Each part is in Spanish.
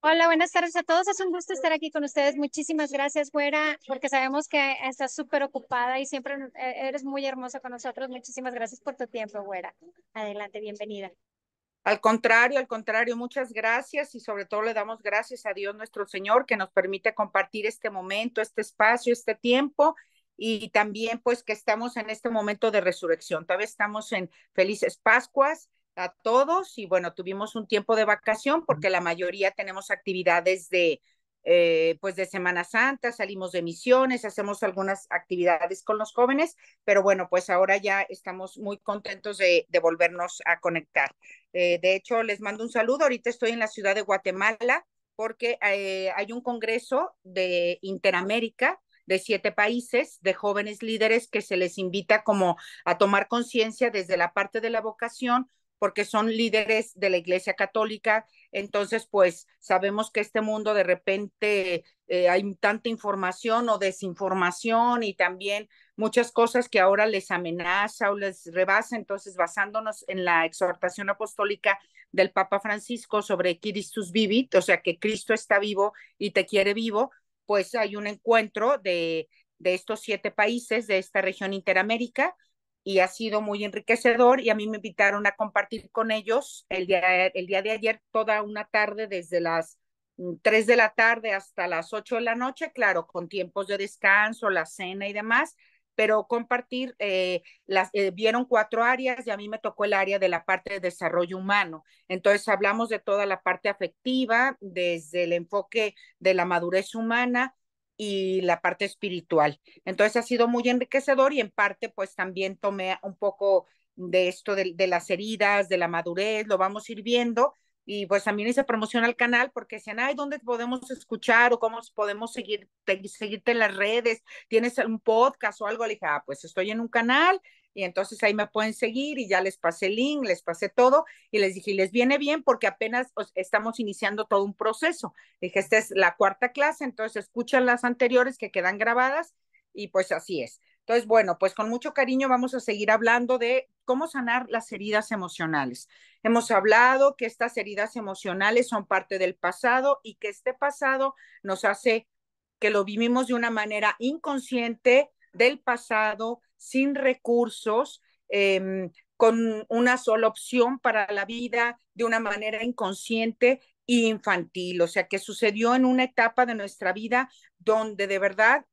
Hola, buenas tardes a todos. Es un gusto estar aquí con ustedes. Muchísimas gracias, güera, porque sabemos que estás súper ocupada y siempre eres muy hermosa con nosotros. Muchísimas gracias por tu tiempo, güera. Adelante, bienvenida. Al contrario, muchas gracias y sobre todo le damos gracias a Dios nuestro Señor que nos permite compartir este momento, este espacio, este tiempo y también pues que estamos en este momento de resurrección. Todavía estamos en felices Pascuas a todos y bueno, tuvimos un tiempo de vacación porque la mayoría tenemos actividades pues de Semana Santa, salimos de misiones, hacemos algunas actividades con los jóvenes, pero bueno, pues ahora ya estamos muy contentos de volvernos a conectar. De hecho, les mando un saludo. Ahorita estoy en la ciudad de Guatemala porque hay un congreso de Interamérica de 7 países de jóvenes líderes que se les invita como a tomar conciencia desde la parte de la vocación porque son líderes de la Iglesia Católica. Entonces, pues sabemos que este mundo de repente hay tanta información o desinformación y también muchas cosas que ahora les amenaza o les rebasa. Entonces, basándonos en la exhortación apostólica del Papa Francisco sobre Christus vivit, o sea, que Cristo está vivo y te quiere vivo, pues hay un encuentro de estos 7 países de esta región Interamérica y ha sido muy enriquecedor y a mí me invitaron a compartir con ellos el día de ayer toda una tarde desde las 3 de la tarde hasta las 8 de la noche, claro, con tiempos de descanso, la cena y demás, pero compartir, vieron 4 áreas y a mí me tocó el área de la parte de desarrollo humano. Entonces hablamos de toda la parte afectiva, desde el enfoque de la madurez humana y la parte espiritual. Entonces ha sido muy enriquecedor y en parte pues también tomé un poco de esto de las heridas, de la madurez, lo vamos a ir viendo y pues también hice promoción al canal porque decían, ay, ¿dónde podemos escuchar o cómo podemos seguirte en las redes? ¿Tienes un podcast o algo? Le dije, pues estoy en un canal y entonces ahí me pueden seguir y ya les pasé el link, les pasé todo y les dije, y les viene bien porque apenas estamos iniciando todo un proceso. Dije, esta es la 4.ª clase, entonces escuchan las anteriores que quedan grabadas y pues así es. Entonces, bueno, pues con mucho cariño vamos a seguir hablando de cómo sanar las heridas emocionales. Hemos hablado que estas heridas emocionales son parte del pasado y que este pasado nos hace que lo vivimos de una manera inconsciente del pasado, sin recursos, con una sola opción para la vida, de una manera inconsciente e infantil, o sea, que sucedió en una etapa de nuestra vida donde de verdad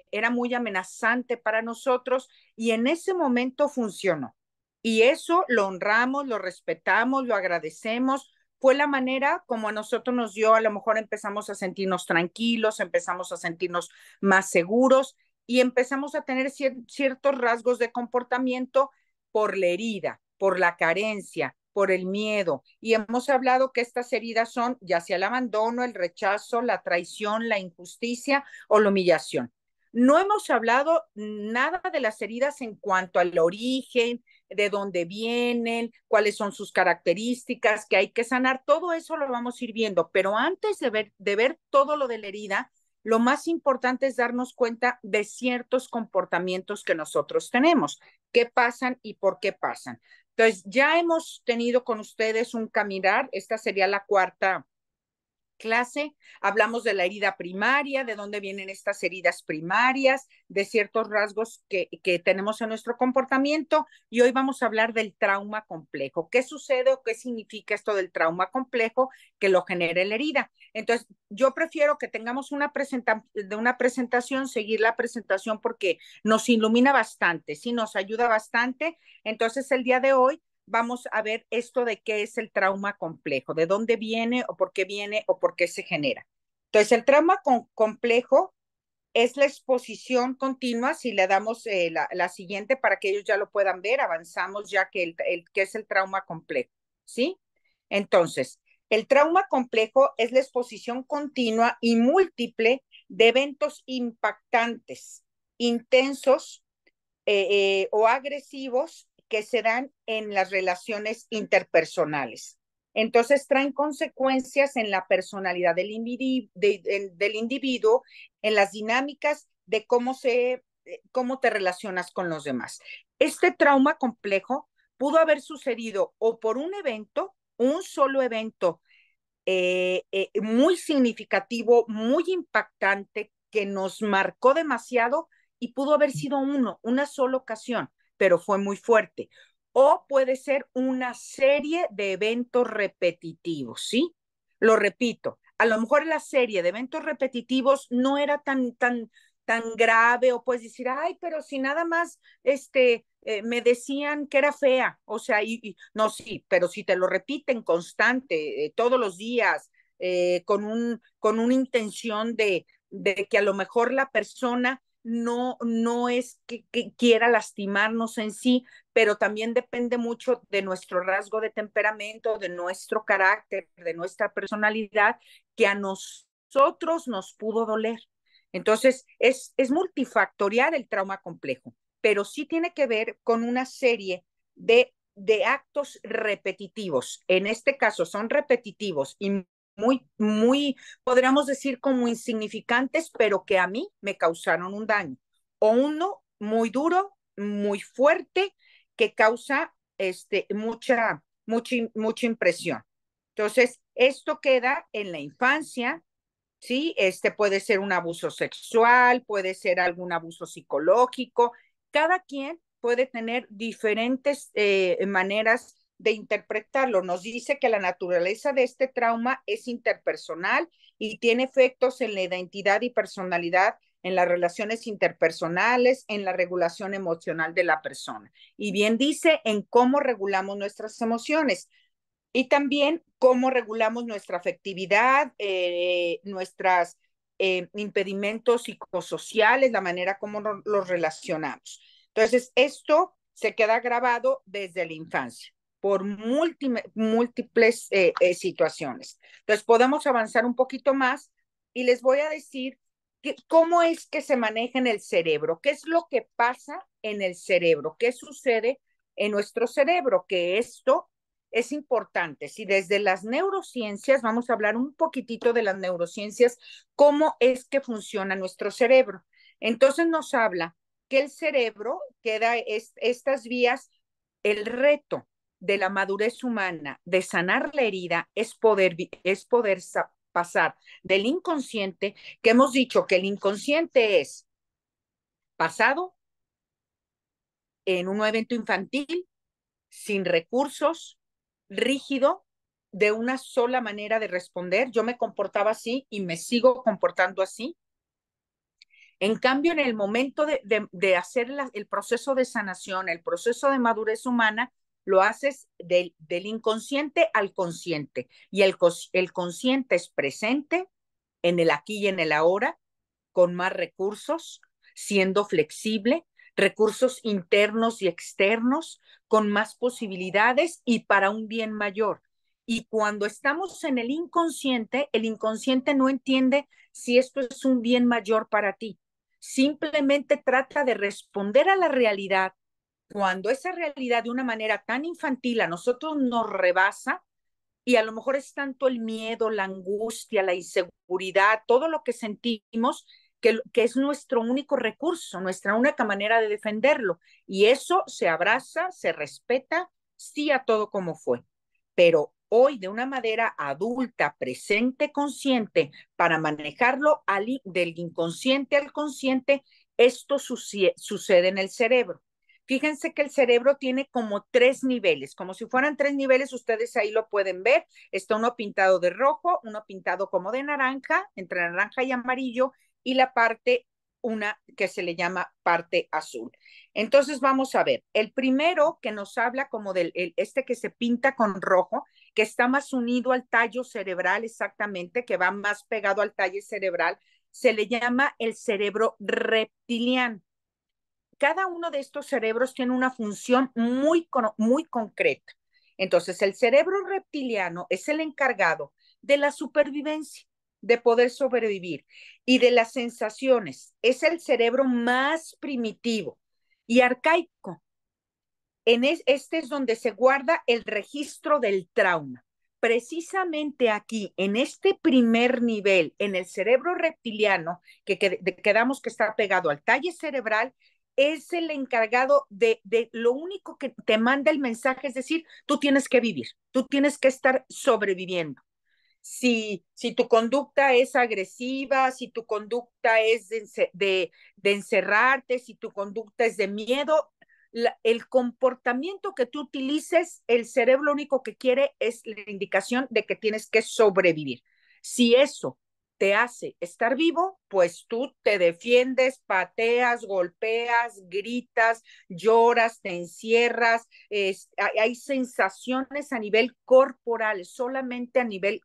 era muy amenazante para nosotros y en ese momento funcionó. Y eso lo honramos, lo respetamos, lo agradecemos. Fue la manera como a nosotros nos dio, a lo mejor empezamos a sentirnos tranquilos, empezamos a sentirnos más seguros y empezamos a tener ciertos rasgos de comportamiento por la herida, por la carencia, por el miedo. Y hemos hablado que estas heridas son ya sea el abandono, el rechazo, la traición, la injusticia o la humillación. No hemos hablado nada de las heridas en cuanto al origen, de dónde vienen, cuáles son sus características, que hay que sanar. Todo eso lo vamos a ir viendo, pero antes de ver todo lo de la herida, lo más importante es darnos cuenta de ciertos comportamientos que nosotros tenemos, qué pasan y por qué pasan. Entonces, ya hemos tenido con ustedes un caminar, esta sería la 4.ª clase, hablamos de la herida primaria, de dónde vienen estas heridas primarias, de ciertos rasgos que tenemos en nuestro comportamiento y hoy vamos a hablar del trauma complejo. ¿Qué sucede o qué significa esto del trauma complejo que lo genera la herida? Entonces, yo prefiero que tengamos una presentación, seguir la presentación porque nos ilumina bastante, sí, nos ayuda bastante. Entonces, el día de hoy vamos a ver esto de qué es el trauma complejo, de dónde viene o por qué se genera. Entonces, el trauma complejo es la exposición continua, si le damos la siguiente para que ellos ya lo puedan ver, avanzamos ya que que es el trauma complejo, ¿sí? Entonces, el trauma complejo es la exposición continua y múltiple de eventos impactantes, intensos o agresivos que se dan en las relaciones interpersonales. Entonces traen consecuencias en la personalidad del individuo, en las dinámicas de cómo te relacionas con los demás. Este trauma complejo pudo haber sucedido o por un evento, un solo evento muy significativo, muy impactante, que nos marcó demasiado y pudo haber sido una sola ocasión, pero fue muy fuerte. O puede ser una serie de eventos repetitivos, ¿sí? Lo repito, a lo mejor la serie de eventos repetitivos no era tan grave, o puedes decir, ay, pero si nada más me decían que era fea, o sea, no, sí, pero si te lo repiten constante, todos los días, con una intención de que a lo mejor la persona no es que quiera lastimarnos en sí, pero también depende mucho de nuestro rasgo de temperamento, de nuestro carácter, de nuestra personalidad, que a nosotros nos pudo doler. Entonces, es multifactorial el trauma complejo, pero sí tiene que ver con una serie de actos repetitivos. En este caso son repetitivos y muy, podríamos decir como insignificantes, pero que a mí me causaron un daño. O uno muy duro, muy fuerte, que causa mucha impresión. Entonces, esto queda en la infancia, ¿sí? Puede ser un abuso sexual, puede ser algún abuso psicológico. Cada quien puede tener diferentes maneras de interpretarlo. Nos dice que la naturaleza de este trauma es interpersonal y tiene efectos en la identidad y personalidad, en las relaciones interpersonales, en la regulación emocional de la persona. Y bien dice en cómo regulamos nuestras emociones y también cómo regulamos nuestra afectividad, nuestros impedimentos psicosociales, la manera como los relacionamos. Entonces, esto se queda grabado desde la infancia por múltiples situaciones. Entonces, podemos avanzar un poquito más y les voy a decir cómo es que se maneja en el cerebro, qué es lo que pasa en el cerebro, qué sucede en nuestro cerebro, que esto es importante. Si desde las neurociencias, vamos a hablar un poquitito de las neurociencias, cómo es que funciona nuestro cerebro. Entonces nos habla que el cerebro queda estas vías, el reto de la madurez humana de sanar la herida es poder pasar del inconsciente, que hemos dicho que el inconsciente es pasado en un evento infantil, sin recursos, rígido, de una sola manera de responder. Yo me comportaba así y me sigo comportando así. En cambio, en el momento de hacer el proceso de sanación, el proceso de madurez humana, lo haces del inconsciente al consciente. Y el consciente es presente en el aquí y en el ahora, con más recursos, siendo flexible, recursos internos y externos, con más posibilidades y para un bien mayor. Y cuando estamos en el inconsciente no entiende si esto es un bien mayor para ti. Simplemente trata de responder a la realidad. Cuando esa realidad de una manera tan infantil a nosotros nos rebasa, y a lo mejor es tanto el miedo, la angustia, la inseguridad, todo lo que sentimos, que es nuestro único recurso, nuestra única manera de defenderlo. Y eso se abraza, se respeta, sí a todo como fue. Pero hoy de una manera adulta, presente, consciente, para manejarlo del inconsciente al consciente, esto sucede en el cerebro. Fíjense que el cerebro tiene como 3 niveles, como si fueran 3 niveles, ustedes ahí lo pueden ver. Está uno pintado de rojo, uno pintado como de naranja, entre naranja y amarillo, y la parte, una que se le llama parte azul. Entonces vamos a ver, el primero que nos habla como este que se pinta con rojo, que está más unido al tallo cerebral exactamente, que va más pegado al tallo cerebral, se le llama el cerebro reptiliano. Cada uno de estos cerebros tiene una función muy concreta. Entonces, el cerebro reptiliano es el encargado de la supervivencia, de poder sobrevivir y de las sensaciones. Es el cerebro más primitivo y arcaico. Este es donde se guarda el registro del trauma. Precisamente aquí, en este primer nivel, en el cerebro reptiliano, que quedamos que está pegado al talle cerebral, es el encargado de lo único que te manda el mensaje, es decir, tú tienes que vivir, tú tienes que estar sobreviviendo. si tu conducta es agresiva, si tu conducta es de encerrarte, si tu conducta es de miedo, el comportamiento que tú utilices, el cerebro lo único que quiere es la indicación de que tienes que sobrevivir. Si eso te hace estar vivo, pues tú te defiendes, pateas, golpeas, gritas, lloras, te encierras, hay sensaciones a nivel corporal, solamente a nivel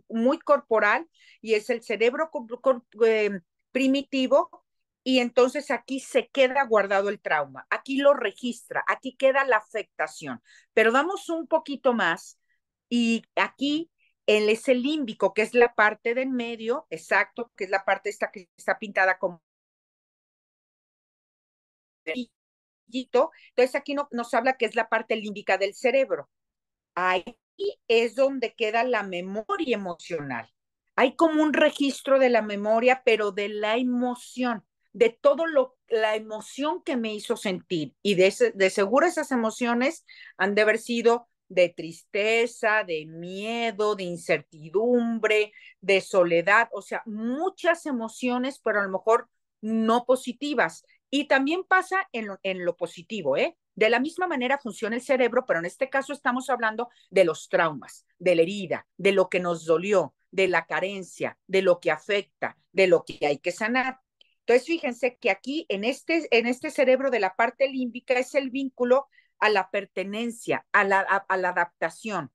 muy corporal, y es el cerebro primitivo, y entonces aquí se queda guardado el trauma, aquí lo registra, aquí queda la afectación. Pero damos un poquito más y aquí él es el límbico, que es la parte del medio, exacto, que es la parte esta que está pintada como entonces aquí nos habla que es la parte límbica del cerebro. Ahí es donde queda la memoria emocional. Hay como un registro de la memoria, pero de la emoción, de la emoción que me hizo sentir. Y de seguro esas emociones han de haber sido de tristeza, de miedo, de incertidumbre, de soledad, o sea, muchas emociones, pero a lo mejor no positivas. Y también pasa en lo positivo, ¿eh? De la misma manera funciona el cerebro, pero en este caso estamos hablando de los traumas, de la herida, de lo que nos dolió, de la carencia, de lo que afecta, de lo que hay que sanar. Entonces, fíjense que aquí en este cerebro de la parte límbica es el vínculo a la pertenencia, a la adaptación.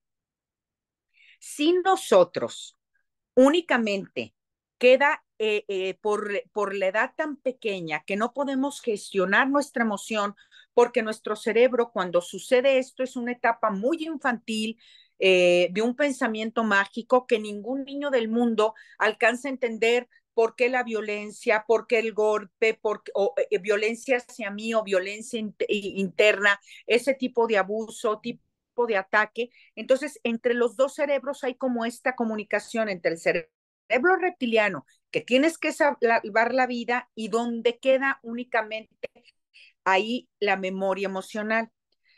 Si nosotros únicamente queda por la edad tan pequeña que no podemos gestionar nuestra emoción, porque nuestro cerebro cuando sucede esto es una etapa muy infantil, de un pensamiento mágico que ningún niño del mundo alcanza a entender por qué la violencia, por qué el golpe, o violencia hacia mí o violencia interna, ese tipo de abuso, tipo de ataque. Entonces, entre los dos cerebros hay como esta comunicación entre el cerebro reptiliano, que tienes que salvar la vida, y donde queda únicamente ahí la memoria emocional.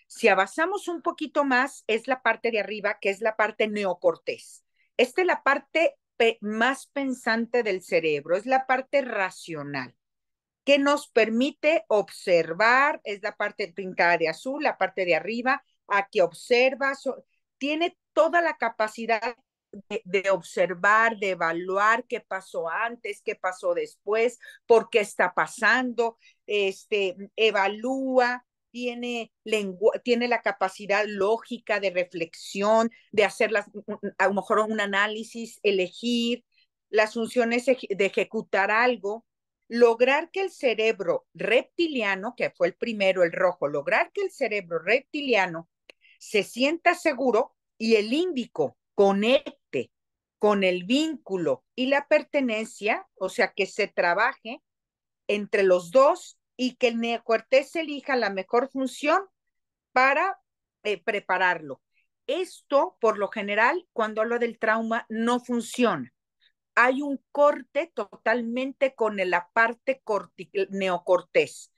Si avanzamos un poquito más, es la parte de arriba, que es la parte neocortés. Esta es la parte más pensante del cerebro, es la parte racional, que nos permite observar, es la parte pintada de azul, la parte de arriba, aquí observa, tiene toda la capacidad de observar, de evaluar qué pasó antes, qué pasó después, por qué está pasando, evalúa, tiene la capacidad lógica de reflexión, de hacer a lo mejor un análisis, elegir las funciones de ejecutar algo, lograr que el cerebro reptiliano, que fue el primero, el rojo, lograr que el cerebro reptiliano se sienta seguro y el límbico conecte con el vínculo y la pertenencia, o sea, que se trabaje entre los dos y que el neocortés elija la mejor función para prepararlo. Esto, por lo general, cuando hablo del trauma, no funciona. Hay un corte totalmente con la parte neocortés.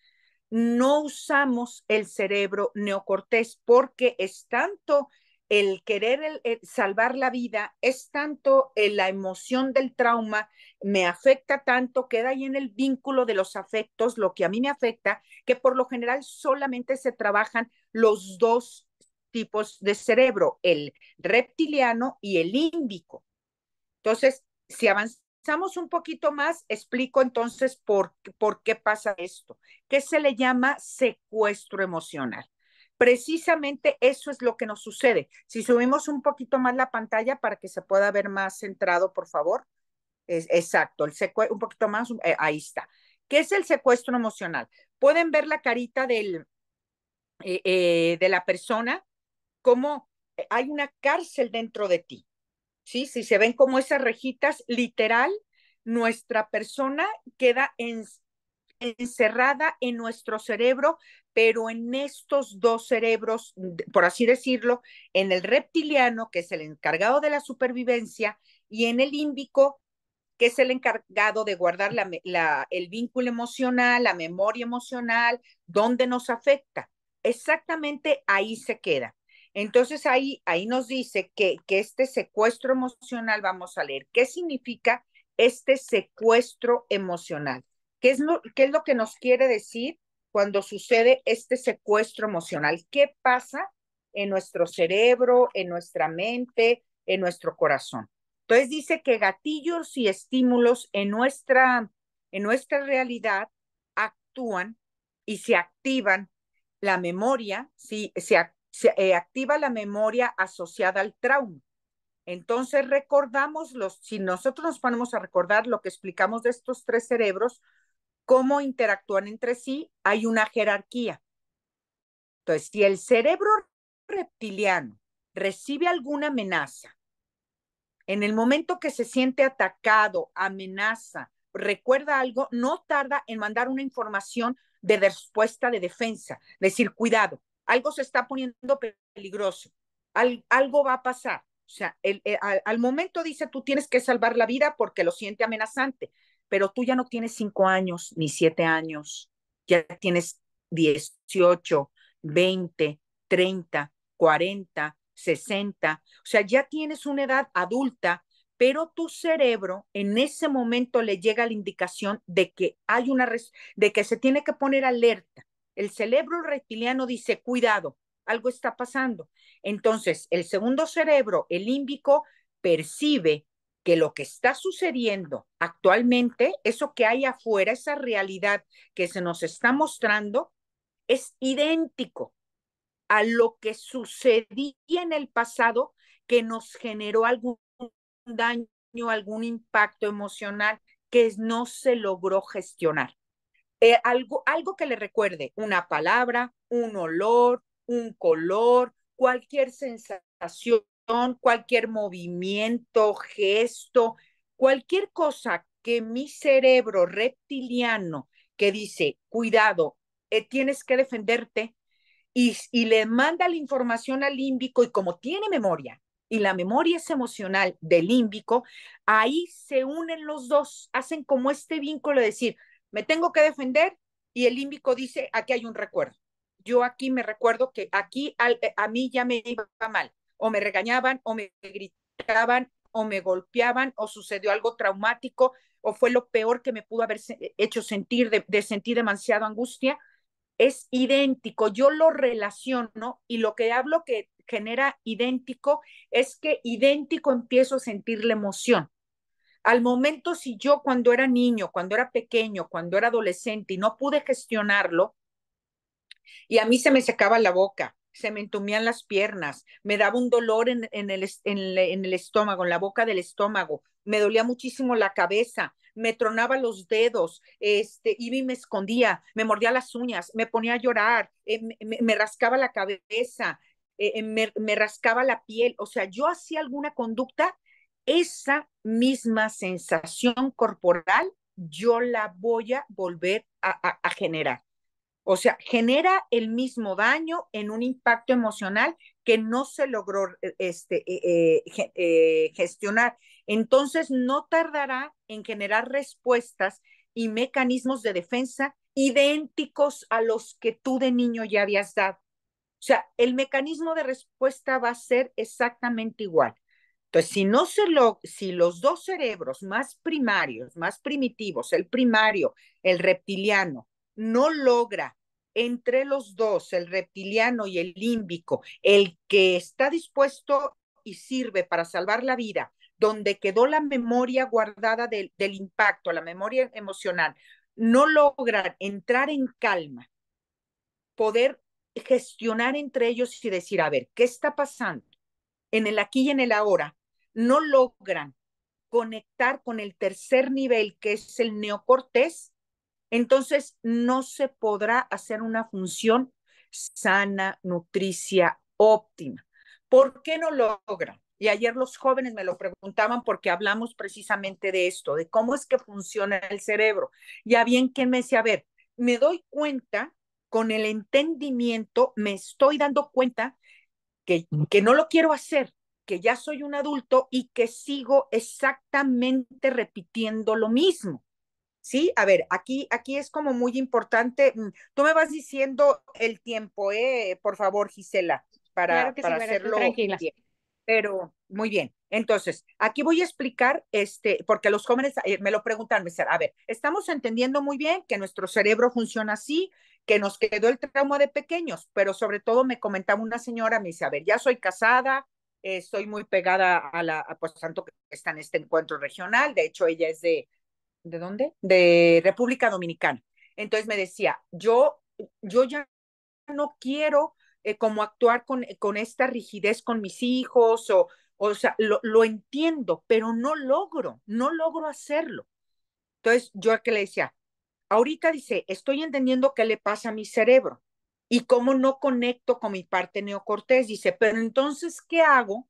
No usamos el cerebro neocortés porque es tanto el querer salvar la vida, es tanto la emoción del trauma, me afecta tanto, queda ahí en el vínculo de los afectos, lo que a mí me afecta, que por lo general solamente se trabajan los dos tipos de cerebro, el reptiliano y el límbico. Entonces, si avanzamos un poquito más, explico entonces por qué pasa esto, que se le llama secuestro emocional. Precisamente eso es lo que nos sucede. Si subimos un poquito más la pantalla para que se pueda ver más centrado, por favor. Exacto, un poquito más, ahí está. ¿Qué es el secuestro emocional? Pueden ver la carita de la persona, como hay una cárcel dentro de ti. ¿Sí? Si se ven como esas rejitas, literal, nuestra persona queda encerrada en nuestro cerebro, pero en estos dos cerebros, por así decirlo, en el reptiliano, que es el encargado de la supervivencia, y en el límbico, que es el encargado de guardar el vínculo emocional, la memoria emocional, donde nos afecta. Exactamente ahí se queda. Entonces ahí nos dice que este secuestro emocional, vamos a leer, ¿qué significa este secuestro emocional? ¿Qué es lo que nos quiere decir cuando sucede este secuestro emocional? ¿Qué pasa en nuestro cerebro, en nuestra mente, en nuestro corazón? Entonces dice que gatillos y estímulos en nuestra realidad actúan y se activan la memoria, ¿sí? Se activa la memoria asociada al trauma. Entonces recordamos si nosotros nos ponemos a recordar lo que explicamos de estos tres cerebros, cómo interactúan entre sí, hay una jerarquía. Entonces, si el cerebro reptiliano recibe alguna amenaza, en el momento que se siente atacado, amenaza, recuerda algo, no tarda en mandar una información de respuesta de defensa, decir, cuidado, algo se está poniendo peligroso, algo va a pasar. O sea, al momento dice, tú tienes que salvar la vida porque lo siente amenazante, pero tú ya no tienes 5 años ni 7 años, ya tienes 18, 20, 30, 40, 60, o sea, ya tienes una edad adulta, pero tu cerebro en ese momento le llega la indicación de que de que se tiene que poner alerta. El cerebro reptiliano dice, cuidado, algo está pasando. Entonces, el segundo cerebro, el límbico, percibe que lo que está sucediendo actualmente, eso que hay afuera, esa realidad que se nos está mostrando, es idéntico a lo que sucedía en el pasado que nos generó algún daño, algún impacto emocional que no se logró gestionar. Algo que le recuerde, una palabra, un olor, un color, cualquier sensación, cualquier movimiento, gesto, cualquier cosa que mi cerebro reptiliano que dice, cuidado, tienes que defenderte, le manda la información al límbico y como tiene memoria y la memoria es emocional del límbico, ahí se unen los dos, hacen como este vínculo de decir, me tengo que defender y el límbico dice, aquí hay un recuerdo. Yo aquí me recuerdo que aquí a mí ya me iba mal, o me regañaban, o me gritaban, o me golpeaban, o sucedió algo traumático, o fue lo peor que me pudo haber hecho sentir, de sentir demasiada angustia, es idéntico. Yo lo relaciono y lo que hablo que genera idéntico es que idéntico empiezo a sentir la emoción. Al momento, si yo cuando era niño, cuando era pequeño, cuando era adolescente y no pude gestionarlo, y a mí se me secaba la boca, se me entumían las piernas, me daba un dolor en el estómago, en la boca del estómago, me dolía muchísimo la cabeza, me tronaba los dedos, iba y me escondía, me mordía las uñas, me ponía a llorar, me rascaba la cabeza, me rascaba la piel, o sea, yo hacía alguna conducta, esa misma sensación corporal, yo la voy a volver a generar. O sea, genera el mismo daño en un impacto emocional que no se logró gestionar. Entonces, no tardará en generar respuestas y mecanismos de defensa idénticos a los que tú de niño ya habías dado. O sea, el mecanismo de respuesta va a ser exactamente igual. Entonces, si los dos cerebros más primarios, más primitivos, el primario, el reptiliano, no logra entre los dos, el reptiliano y el límbico, el que está dispuesto y sirve para salvar la vida, donde quedó la memoria guardada del impacto, la memoria emocional, no logran entrar en calma, poder gestionar entre ellos y decir, a ver, ¿qué está pasando? En el aquí y en el ahora, no logran conectar con el tercer nivel, que es el neocortés, entonces no se podrá hacer una función sana, nutricia, óptima. ¿Por qué no logran? Y ayer los jóvenes me lo preguntaban porque hablamos precisamente de esto, de cómo es que funciona el cerebro. Ya bien quien me decía, a ver, me doy cuenta con el entendimiento, me estoy dando cuenta que no lo quiero hacer, que ya soy un adulto y que sigo exactamente repitiendo lo mismo. Sí, a ver, aquí es como muy importante. Tú me vas diciendo el tiempo, por favor, Gisela. Claro que sí, para güera, tú hacerlo tranquila. bien. Pero muy bien. Entonces, aquí voy a explicar, porque los jóvenes me lo preguntan, me dicen, a ver, estamos entendiendo muy bien que nuestro cerebro funciona así, que nos quedó el trauma de pequeños, pero sobre todo me comentaba una señora, me dice, a ver, ya soy casada, estoy muy pegada pues tanto que está en este encuentro regional, de hecho ella es ¿de dónde? De República Dominicana. Entonces me decía, yo ya no quiero como actuar con esta rigidez con mis hijos o sea, lo entiendo, pero no logro hacerlo. Entonces yo que le decía, ahorita dice, estoy entendiendo qué le pasa a mi cerebro y cómo no conecto con mi parte neocortés. Dice, pero entonces, ¿qué hago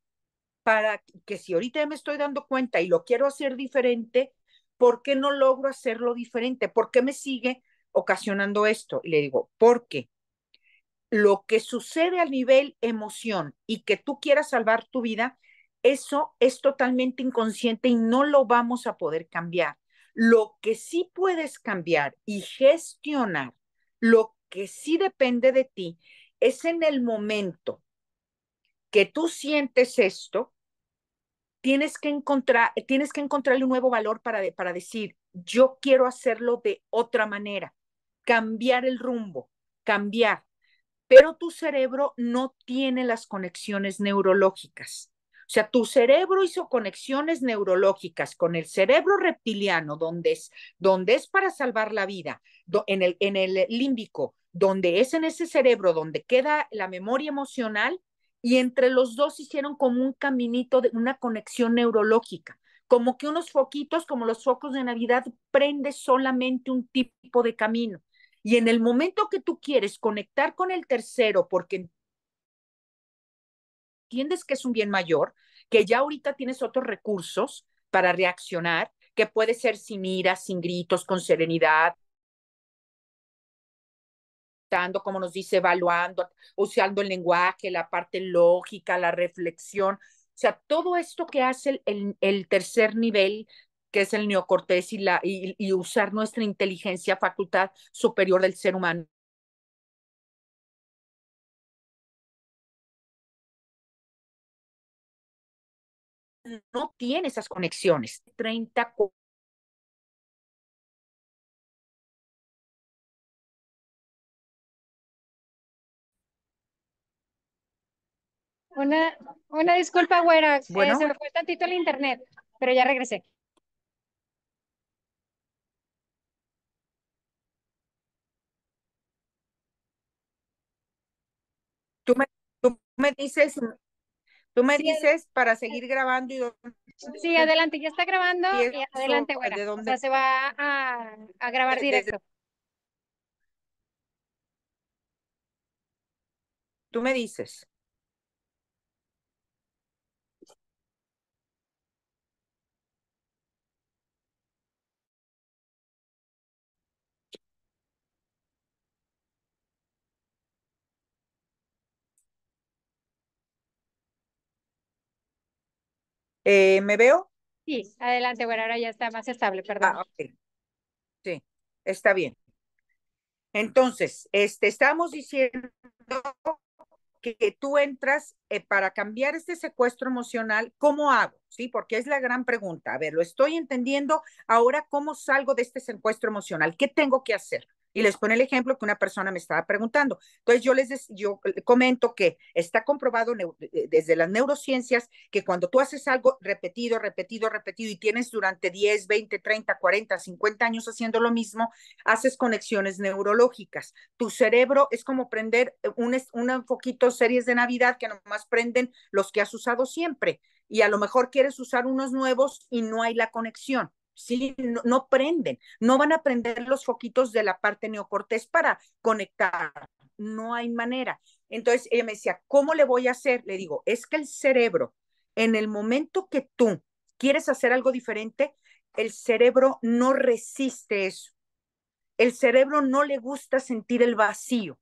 para que si ahorita ya me estoy dando cuenta y lo quiero hacer diferente, ¿por qué no logro hacerlo diferente? ¿Por qué me sigue ocasionando esto? Y le digo, porque lo que sucede a nivel emoción y que tú quieras salvar tu vida, eso es totalmente inconsciente y no lo vamos a poder cambiar. Lo que sí puedes cambiar y gestionar, lo que sí depende de ti, es en el momento que tú sientes esto, tienes que encontrarle un nuevo valor para decir, yo quiero hacerlo de otra manera, cambiar el rumbo, cambiar, pero tu cerebro no tiene las conexiones neurológicas. O sea, tu cerebro hizo conexiones neurológicas con el cerebro reptiliano, donde es para salvar la vida, en el límbico, donde es en ese cerebro donde queda la memoria emocional, y entre los dos hicieron como un caminito de una conexión neurológica, como que unos foquitos, como los focos de Navidad, prende solamente un tipo de camino. Y en el momento que tú quieres conectar con el tercero, porque entiendes que es un bien mayor, que ya ahorita tienes otros recursos para reaccionar, que puede ser sin ira, sin gritos, con serenidad, como nos dice, evaluando, usando el lenguaje, la parte lógica, la reflexión. O sea, todo esto que hace el tercer nivel, que es el neocortés y usar nuestra inteligencia, facultad superior del ser humano, no tiene esas conexiones. 30. Una, una disculpa, güera, se Bueno, me fue tantito el internet, pero ya regresé. tú me, tú me dices, tú me Sí, dices para seguir grabando y dónde sí, adelante, ya está grabando y empiezo, adelante, güera. de O sea, dónde, se va a grabar desde, directo. tú me dices. ¿Me veo? Sí, adelante, güera, ahora ya está más estable, perdón. Ah, ok, sí, está bien. Entonces, estamos diciendo que tú entras para cambiar este secuestro emocional, ¿cómo hago? Sí, porque es la gran pregunta. A ver, lo estoy entendiendo. Ahora, ¿cómo salgo de este secuestro emocional? ¿Qué tengo que hacer? Y les pone el ejemplo que una persona me estaba preguntando. Entonces yo comento que está comprobado desde las neurociencias que cuando tú haces algo repetido, repetido, repetido y tienes durante 10, 20, 30, 40, 50 años haciendo lo mismo, haces conexiones neurológicas. Tu cerebro es como prender un foquito series de Navidad que nomás prenden los que has usado siempre y a lo mejor quieres usar unos nuevos y no hay la conexión. Sí, no, no prenden, no van a prender los foquitos de la parte neocortés para conectar, no hay manera. Entonces ella me decía, ¿cómo le voy a hacer? Le digo, es que el cerebro, en el momento que tú quieres hacer algo diferente, el cerebro no resiste eso. El cerebro no le gusta sentir el vacío.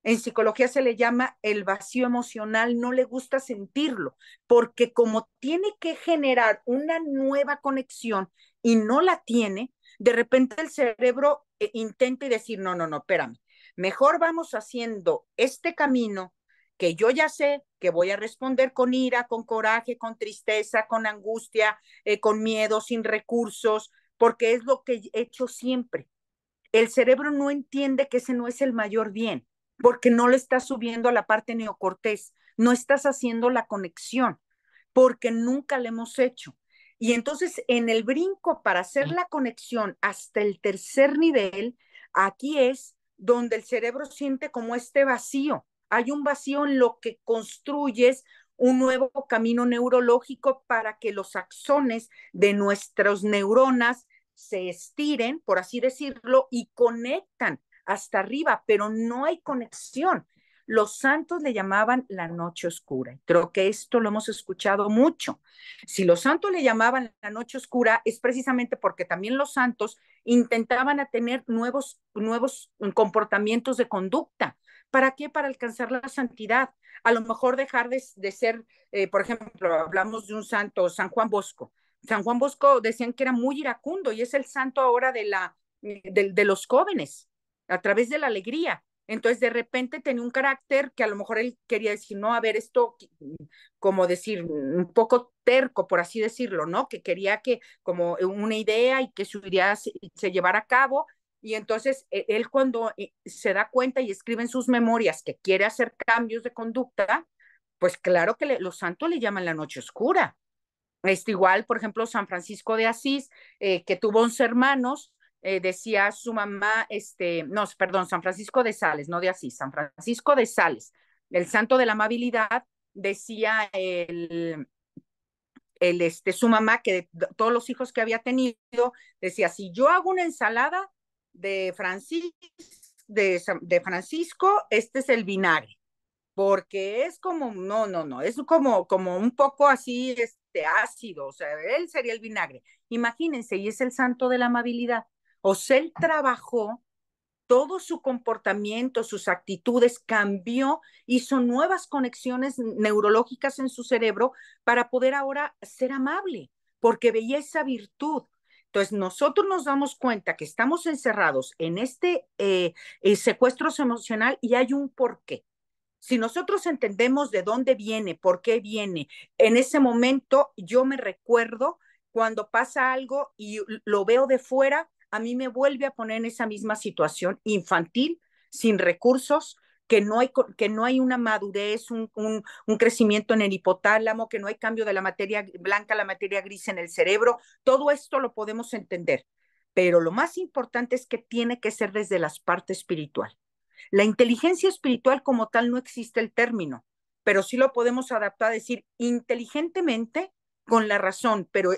En psicología se le llama el vacío emocional, no le gusta sentirlo, porque como tiene que generar una nueva conexión y no la tiene, de repente el cerebro intenta y decir, no, no, no, espérame, mejor vamos haciendo este camino que yo ya sé que voy a responder con ira, con coraje, con tristeza, con angustia, con miedo, sin recursos, porque es lo que he hecho siempre. El cerebro no entiende que ese no es el mayor bien, porque no le estás subiendo a la parte neocortés, no estás haciendo la conexión, porque nunca la hemos hecho. Y entonces en el brinco para hacer la conexión hasta el tercer nivel, aquí es donde el cerebro siente como este vacío. Hay un vacío en lo que construyes un nuevo camino neurológico para que los axones de nuestras neuronas se estiren, por así decirlo, y conectan hasta arriba, pero no hay conexión. Los santos le llamaban la noche oscura. Creo que esto lo hemos escuchado mucho. Si los santos le llamaban la noche oscura, es precisamente porque también los santos intentaban a tener nuevos comportamientos de conducta. ¿Para qué? Para alcanzar la santidad. A lo mejor dejar de ser, por ejemplo, hablamos de un santo, San Juan Bosco. San Juan Bosco decían que era muy iracundo y es el santo ahora de los jóvenes, a través de la alegría. Entonces, de repente tenía un carácter que a lo mejor él quería decir, no, a ver, esto, como decir, un poco terco, por así decirlo, ¿no? Que quería que, como una idea y que su idea se llevara a cabo. Y entonces, él cuando se da cuenta y escribe en sus memorias que quiere hacer cambios de conducta, pues claro que los santos le llaman la noche oscura. Igual, por ejemplo, San Francisco de Asís, que tuvo 11 hermanos, decía su mamá, no, perdón, San Francisco de Sales, no de Asís, San Francisco de Sales, el santo de la amabilidad, decía su mamá que de todos los hijos que había tenido, decía, si yo hago una ensalada de, de Francisco, este es el vinagre porque es como, no, es como un poco así, ácido, o sea, él sería el vinagre. Imagínense, y es el santo de la amabilidad. O sea, él trabajó todo su comportamiento, sus actitudes, cambió, hizo nuevas conexiones neurológicas en su cerebro para poder ahora ser amable, porque veía esa virtud. Entonces, nosotros nos damos cuenta que estamos encerrados en este secuestro emocional y hay un porqué. Si nosotros entendemos de dónde viene, por qué viene, en ese momento yo me recuerdo cuando pasa algo y lo veo de fuera, a mí me vuelve a poner en esa misma situación infantil, sin recursos, que no hay una madurez, un crecimiento en el hipotálamo, que no hay cambio de la materia blanca a la materia gris en el cerebro. Todo esto lo podemos entender. Pero lo más importante es que tiene que ser desde la parte espiritual. La inteligencia espiritual como tal no existe el término, pero sí lo podemos adaptar a decir inteligentemente con la razón, pero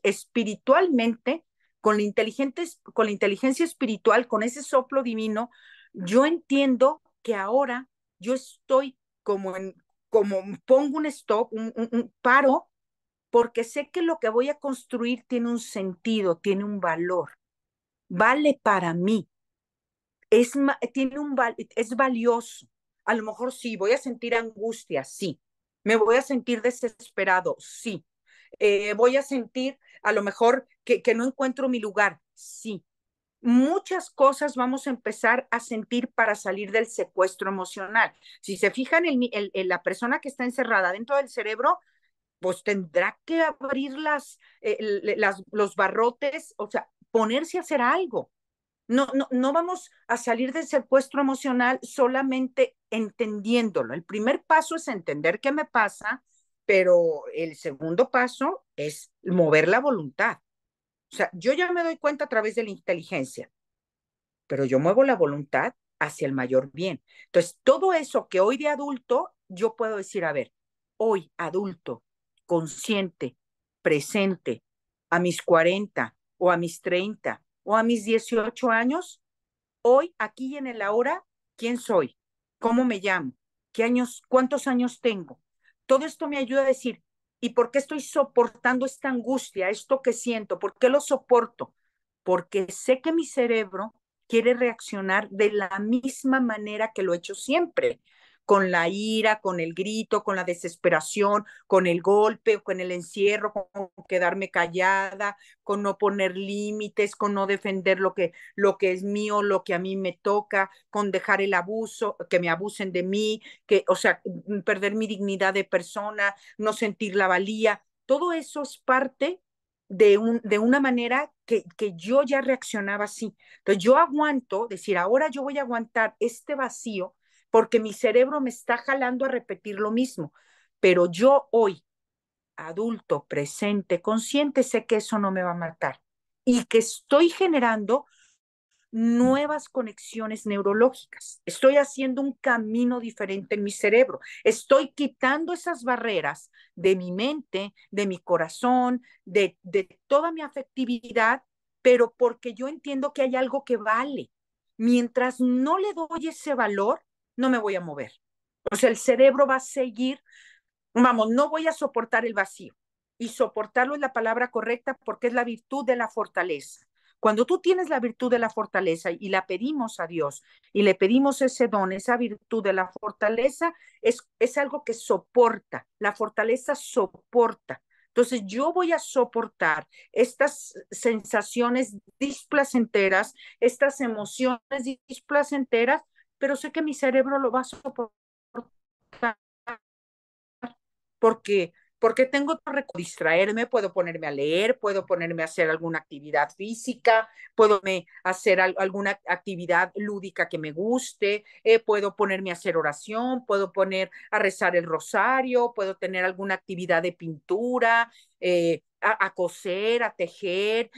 espiritualmente con la inteligencia espiritual, con ese soplo divino, yo entiendo que ahora yo estoy como pongo un stop, un paro, porque sé que lo que voy a construir tiene un sentido, tiene un valor, vale para mí, es valioso. A lo mejor sí, voy a sentir angustia, sí. Me voy a sentir desesperado, sí. Voy a sentir a lo mejor que no encuentro mi lugar, sí. Muchas cosas vamos a empezar a sentir para salir del secuestro emocional. Si se fijan en la persona que está encerrada dentro del cerebro, pues tendrá que abrir los barrotes, o sea, ponerse a hacer algo. No vamos a salir del secuestro emocional solamente entendiéndolo. El primer paso es entender qué me pasa, pero el segundo paso es mover la voluntad. O sea, yo ya me doy cuenta a través de la inteligencia, pero yo muevo la voluntad hacia el mayor bien. Entonces, todo eso que hoy de adulto, yo puedo decir, a ver, hoy adulto, consciente, presente, a mis 40 o a mis 30 o a mis 18 años, hoy, aquí y en el ahora, ¿quién soy? ¿Cómo me llamo? ¿Qué años, cuántos años tengo? Todo esto me ayuda a decir, ¿y por qué estoy soportando esta angustia, esto que siento? ¿Por qué lo soporto? Porque sé que mi cerebro quiere reaccionar de la misma manera que lo he hecho siempre. con la ira, con el grito, con la desesperación, con el golpe, con el encierro, con quedarme callada, con no poner límites, con no defender lo que es mío, lo que a mí me toca, con dejar el abuso, que me abusen de mí, que, o sea, perder mi dignidad de persona, no sentir la valía. Todo eso es parte de una manera que yo ya reaccionaba así. Entonces yo aguanto, decir, ahora yo voy a aguantar este vacío porque mi cerebro me está jalando a repetir lo mismo. Pero yo hoy, adulto, presente, consciente, sé que eso no me va a matar y que estoy generando nuevas conexiones neurológicas. Estoy haciendo un camino diferente en mi cerebro. Estoy quitando esas barreras de mi mente, de mi corazón, de toda mi afectividad, pero porque yo entiendo que hay algo que vale. Mientras no le doy ese valor, no me voy a mover. O sea, el cerebro va a seguir, vamos, no voy a soportar el vacío. Y soportarlo es la palabra correcta porque es la virtud de la fortaleza. Cuando tú tienes la virtud de la fortaleza y la pedimos a Dios y le pedimos ese don, esa virtud de la fortaleza, es algo que soporta. La fortaleza soporta. Entonces yo voy a soportar estas sensaciones displacenteras, estas emociones displacenteras, pero sé que mi cerebro lo va a soportar porque, porque tengo que distraerme, puedo ponerme a leer, puedo ponerme a hacer alguna actividad física, puedo hacer alguna actividad lúdica que me guste, puedo ponerme a hacer oración, puedo poner a rezar el rosario, puedo tener alguna actividad de pintura, a coser, a tejer,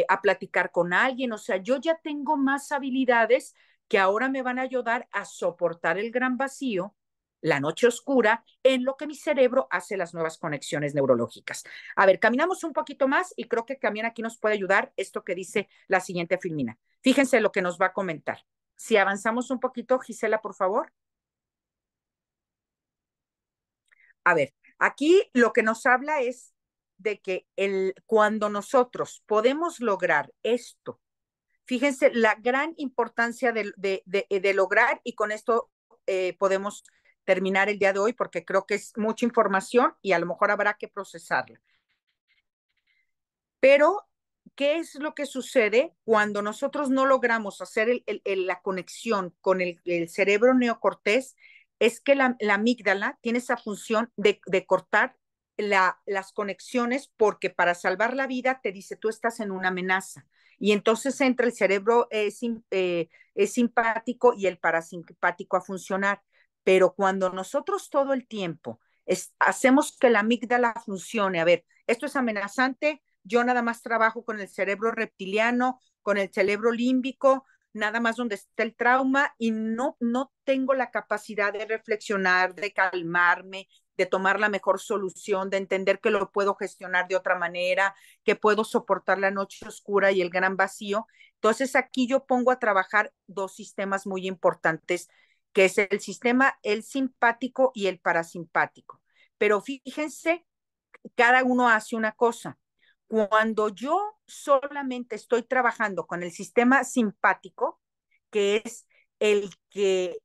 a platicar con alguien. O sea, yo ya tengo más habilidades que ahora me van a ayudar a soportar el gran vacío, la noche oscura, en lo que mi cerebro hace las nuevas conexiones neurológicas. A ver, caminamos un poquito más y creo que también aquí nos puede ayudar esto que dice la siguiente Filmina. Fíjense lo que nos va a comentar. Si avanzamos un poquito, Gisela, por favor. A ver, aquí lo que nos habla es de que cuando nosotros podemos lograr esto, fíjense la gran importancia de lograr, y con esto podemos terminar el día de hoy porque creo que es mucha información y a lo mejor habrá que procesarla. Pero, ¿qué es lo que sucede cuando nosotros no logramos hacer la conexión con el cerebro neocortés? Es que la amígdala tiene esa función de cortar las conexiones porque para salvar la vida te dice tú estás en una amenaza. Y entonces entra el cerebro simpático y el parasimpático a funcionar. Pero cuando nosotros todo el tiempo hacemos que la amígdala funcione, a ver, esto es amenazante, yo nada más trabajo con el cerebro reptiliano, con el cerebro límbico, nada más donde está el trauma y no tengo la capacidad de reflexionar, de calmarme, de tomar la mejor solución, de entender que lo puedo gestionar de otra manera, que puedo soportar la noche oscura y el gran vacío. Entonces aquí yo pongo a trabajar dos sistemas muy importantes, que es el sistema el simpático y el parasimpático. Pero fíjense, cada uno hace una cosa. Cuando yo solamente estoy trabajando con el sistema simpático, que es el que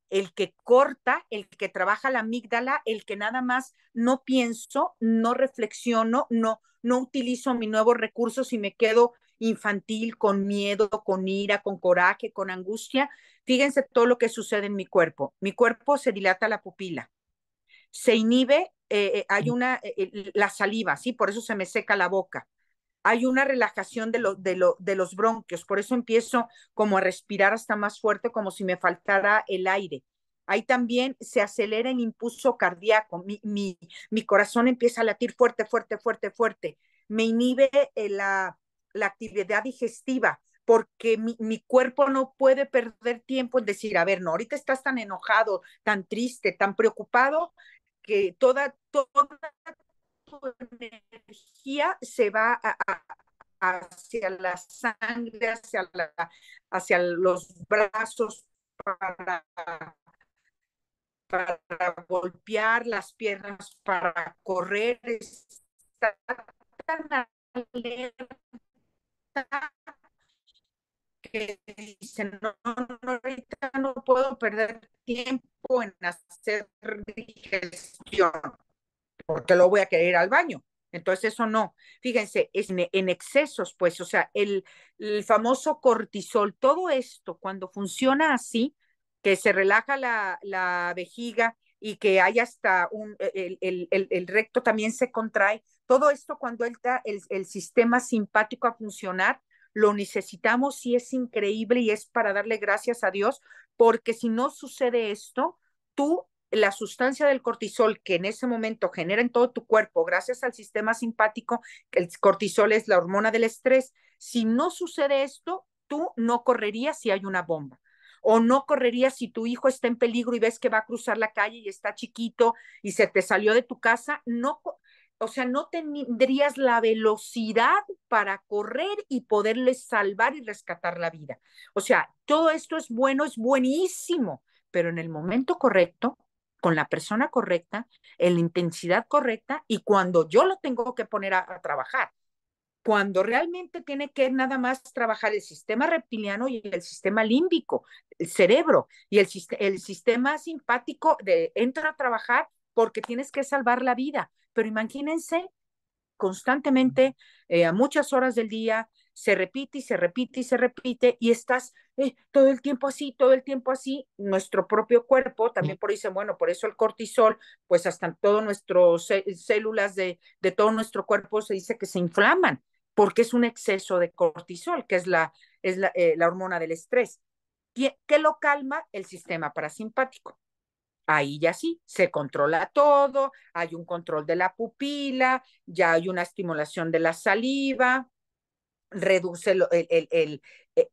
corta, el que trabaja la amígdala, el que nada más no pienso, no reflexiono, no utilizo mis nuevos recursos y me quedo infantil, con miedo, con ira, con coraje, con angustia. Fíjense todo lo que sucede en mi cuerpo. Mi cuerpo se dilata la pupila, se inhibe, hay la saliva, ¿sí? Por eso se me seca la boca. Hay una relajación de los bronquios, por eso empiezo como a respirar hasta más fuerte, como si me faltara el aire. Ahí también se acelera el impulso cardíaco, mi corazón empieza a latir fuerte, fuerte, fuerte, fuerte. Me inhibe la actividad digestiva, porque mi cuerpo no puede perder tiempo en decir, a ver, no, ahorita estás tan enojado, tan triste, tan preocupado, que toda tu energía se va hacia la sangre, hacia los brazos para, para golpear las piernas, para correr. Está tan alerta que dicen, no, no, ahorita no puedo perder tiempo en hacer digestión, porque lo voy a querer ir al baño. Entonces eso no. Fíjense, es en excesos, pues, o sea, el famoso cortisol, todo esto, cuando funciona así, que se relaja la vejiga y que hay hasta el recto también se contrae, todo esto cuando entra el sistema simpático a funcionar, lo necesitamos y es increíble y es para darle gracias a Dios, porque si no sucede esto, tú la sustancia del cortisol que en ese momento genera en todo tu cuerpo, gracias al sistema simpático, que el cortisol es la hormona del estrés, si no sucede esto, tú no correrías si hay una bomba. O no correrías si tu hijo está en peligro y ves que va a cruzar la calle y está chiquito y se te salió de tu casa, no, o sea, no tendrías la velocidad para correr y poderle salvar y rescatar la vida. O sea, todo esto es bueno, es buenísimo, pero en el momento correcto, con la persona correcta, en la intensidad correcta y cuando yo lo tengo que poner a trabajar. Cuando realmente tiene que nada más trabajar el sistema reptiliano y el sistema límbico, el cerebro, y el sistema simpático entra a trabajar porque tienes que salvar la vida. Pero imagínense constantemente, a muchas horas del día, se repite y se repite y se repite y estás todo el tiempo así, todo el tiempo así, nuestro propio cuerpo, también por eso, bueno, por eso el cortisol, pues hasta todas nuestras células de todo nuestro cuerpo se dice que se inflaman, porque es un exceso de cortisol, que es la hormona del estrés, que lo calma el sistema parasimpático. Ahí ya sí, se controla todo, hay un control de la pupila, ya hay una estimulación de la saliva, reduce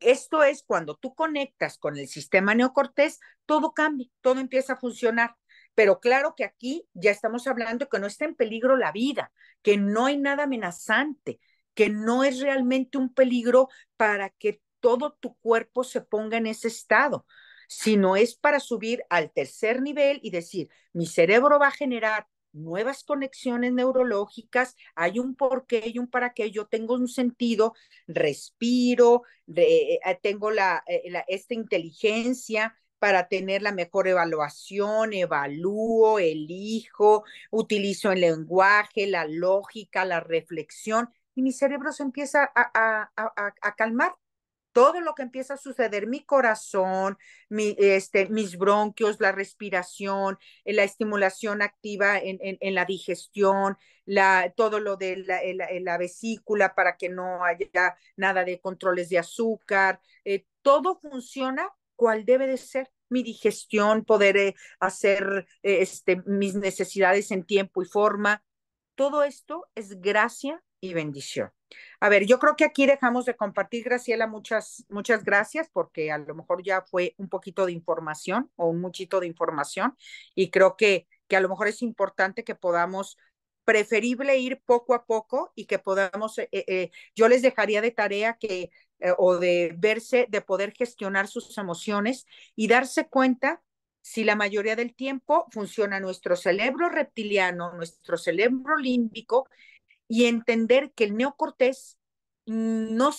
esto es cuando tú conectas con el sistema neocortés, todo cambia, todo empieza a funcionar. Pero claro que aquí ya estamos hablando que no está en peligro la vida, que no hay nada amenazante, que no es realmente un peligro para que todo tu cuerpo se ponga en ese estado, sino es para subir al tercer nivel y decir, mi cerebro va a generar nuevas conexiones neurológicas, hay un porqué y un para qué, yo tengo un sentido, respiro, tengo esta inteligencia para tener la mejor evaluación, evalúo, elijo, utilizo el lenguaje, la lógica, la reflexión, y mi cerebro se empieza a calmar. Todo lo que empieza a suceder, mi corazón, mis bronquios, la respiración, la estimulación activa en la digestión, todo lo de la vesícula para que no haya nada de controles de azúcar, todo funciona cual debe de ser. Mi digestión, poder hacer mis necesidades en tiempo y forma. Todo esto es gracia y bendición. A ver, yo creo que aquí dejamos de compartir, Graciela, muchas gracias, porque a lo mejor ya fue un poquito de información o un muchito de información, y creo que a lo mejor es importante que podamos, preferible ir poco a poco y que podamos, yo les dejaría de tarea o de verse, de poder gestionar sus emociones y darse cuenta si la mayoría del tiempo funciona nuestro cerebro reptiliano, nuestro cerebro límbico, y entender que el neocortés no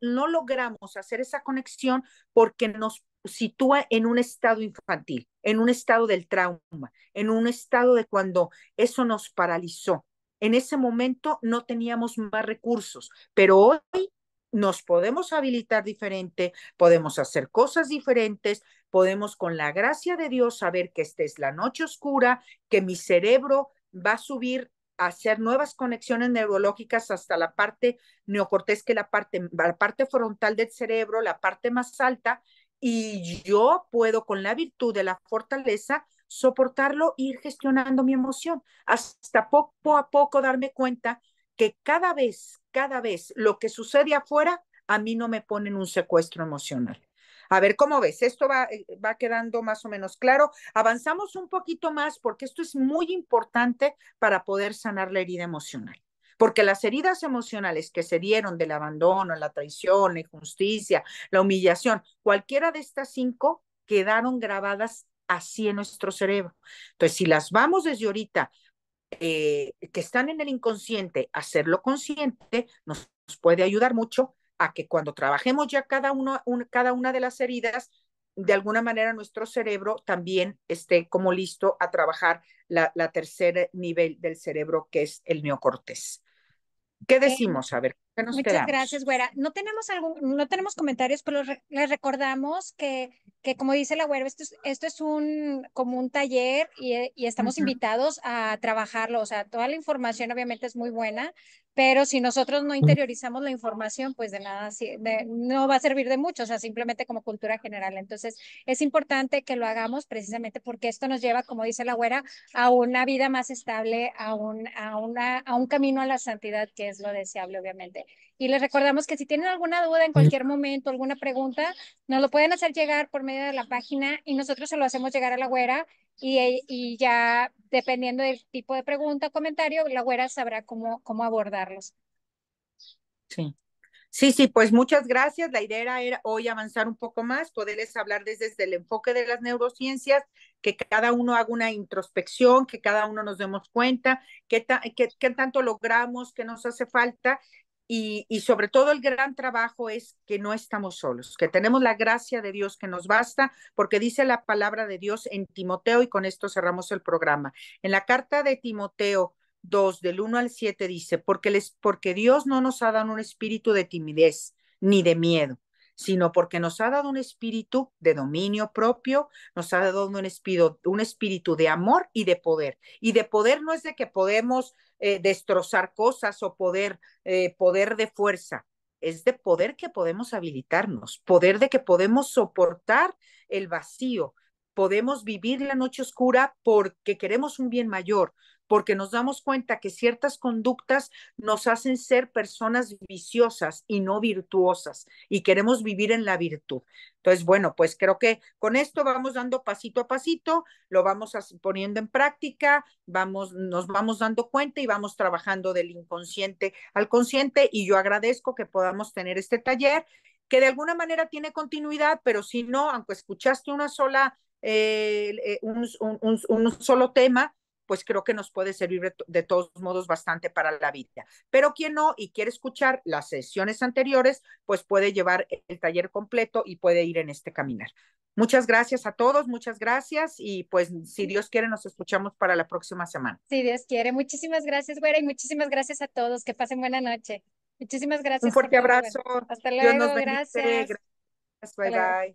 logramos hacer esa conexión porque nos sitúa en un estado infantil, en un estado del trauma, en un estado de cuando eso nos paralizó. En ese momento no teníamos más recursos, pero hoy nos podemos habilitar diferente, podemos hacer cosas diferentes, podemos con la gracia de Dios saber que esta es la noche oscura, que mi cerebro va a subir a hacer nuevas conexiones neurológicas hasta la parte neocortés, que es la parte frontal del cerebro, la parte más alta, y yo puedo con la virtud de la fortaleza soportarlo e ir gestionando mi emoción, hasta poco a poco darme cuenta que cada vez lo que sucede afuera a mí no me pone en un secuestro emocional. A ver, ¿cómo ves? Esto va quedando más o menos claro. Avanzamos un poquito más porque esto es muy importante para poder sanar la herida emocional. Porque las heridas emocionales que se dieron del abandono, la traición, la injusticia, la humillación, cualquiera de estas 5 quedaron grabadas así en nuestro cerebro. Entonces, si las vamos desde ahorita que están en el inconsciente, hacerlo consciente nos puede ayudar mucho a que cuando trabajemos ya cada una de las heridas, de alguna manera nuestro cerebro también esté como listo a trabajar la tercer nivel del cerebro, que es el neocortés. ¿Qué decimos? A ver, ¿qué nos Muchas gracias, quedamos? güera. No tenemos comentarios, pero les recordamos que como dice la güera, esto es como un taller y Uh estamos -huh. invitados a trabajarlo. O sea, toda la información obviamente es muy buena, pero si nosotros no interiorizamos la información, pues de nada, no va a servir de mucho, o sea, simplemente como cultura general. Entonces, es importante que lo hagamos precisamente porque esto nos lleva, como dice la güera, a una vida más estable, a un camino a la santidad, que es lo deseable, obviamente. Y les recordamos que si tienen alguna duda en cualquier momento, alguna pregunta, nos lo pueden hacer llegar por medio de la página y nosotros se lo hacemos llegar a la güera y ya dependiendo del tipo de pregunta o comentario, la güera sabrá cómo abordarlos. Sí. Sí, sí, pues muchas gracias. La idea era hoy avanzar un poco más, poderles hablar desde el enfoque de las neurociencias, que cada uno haga una introspección, que cada uno nos demos cuenta qué tanto logramos, qué nos hace falta y sobre todo el gran trabajo es que no estamos solos, que tenemos la gracia de Dios que nos basta, porque dice la palabra de Dios en Timoteo y con esto cerramos el programa. En la carta de Timoteo 2 del 1 al 7 dice, porque Dios no nos ha dado un espíritu de timidez ni de miedo, sino porque nos ha dado un espíritu de dominio propio, nos ha dado un espíritu de amor y de poder. Y de poder no es de que podemos destrozar cosas o poder de fuerza, es de poder que podemos habilitarnos, poder de que podemos soportar el vacío, podemos vivir la noche oscura porque queremos un bien mayor, porque nos damos cuenta que ciertas conductas nos hacen ser personas viciosas y no virtuosas y queremos vivir en la virtud. Entonces, bueno, pues creo que con esto vamos dando pasito a pasito, lo vamos poniendo en práctica, nos vamos dando cuenta y vamos trabajando del inconsciente al consciente y yo agradezco que podamos tener este taller que de alguna manera tiene continuidad, pero si no, aunque escuchaste un solo tema, pues creo que nos puede servir de todos modos bastante para la vida. Pero quien no y quiere escuchar las sesiones anteriores, pues puede llevar el taller completo y puede ir en este caminar. Muchas gracias a todos, muchas gracias y pues si Dios quiere nos escuchamos para la próxima semana. Si Dios quiere. Muchísimas gracias, güera, y muchísimas gracias a todos. Que pasen buena noche. Muchísimas Un gracias por fuerte todo, güera. abrazo, Hasta Dios nos luego, bendice, gracias. gracias, Hasta bye luego. bye.